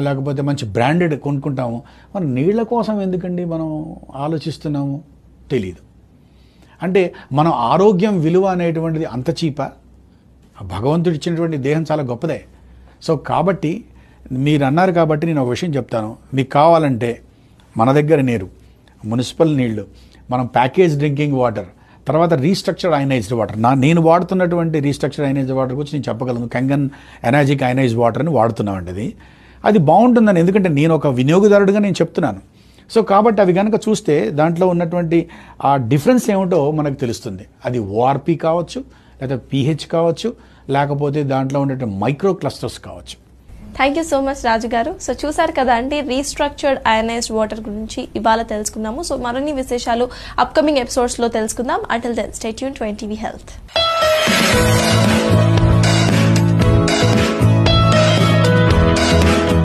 లేకపోతే మంచి బ్రాండెడ్ కొనుక్కుంటాము. మనం నీళ్ల కోసం ఎందుకండి మనం ఆలోచిస్తున్నాము తెలీదు. అంటే మనం ఆరోగ్యం విలువ అనేటువంటిది అంత చీపా? భగవంతుడు ఇచ్చినటువంటి దేహం చాలా గొప్పదే. సో కాబట్టి మీరు అన్నారు కాబట్టి నేను ఒక విషయం చెప్తాను. మీకు కావాలంటే మన దగ్గర నీరు, మున్సిపల్ నీళ్లు, మనం ప్యాకేజ్ డ్రింకింగ్ వాటర్, తర్వాత రీస్ట్రక్చర్డ్ అయనైజ్డ్ వాటర్. నేను వాడుతున్నటువంటి రీస్ట్రక్చర్డ్ అయనైజ్డ్ వాటర్ గురించి నేను చెప్పగలను. కంగన్ ఎనర్జిక్ అయనైజ్డ్ వాటర్ అని వాడుతున్నామండి. అది బాగుంటుందని, ఎందుకంటే నేను ఒక వినియోగదారుడిగా నేను చెప్తున్నాను. సో కాబట్టి అవి కనుక చూస్తే దాంట్లో ఉన్నటువంటి ఆ డిఫరెన్స్ ఏమిటో మనకు తెలుస్తుంది. అది ఓఆర్పి కావచ్చు, లేదా పిహెచ్ కావచ్చు, లేకపోతే దాంట్లో ఉన్నటువంటి మైక్రో క్లస్టర్స్ కావచ్చు. థ్యాంక్ యూ సో మచ్ రాజు గారు. సో చూసారు కదా అండి, రీస్ట్రక్చర్డ్ అయనైజ్డ్ వాటర్ గురించి ఇవాళ తెలుసుకున్నాము. సో మరిన్ని విశేషాలు అప్కమింగ్ ఎపిసోడ్స్లో తెలుసుకుందాం. Until then stay tune to NTV Health.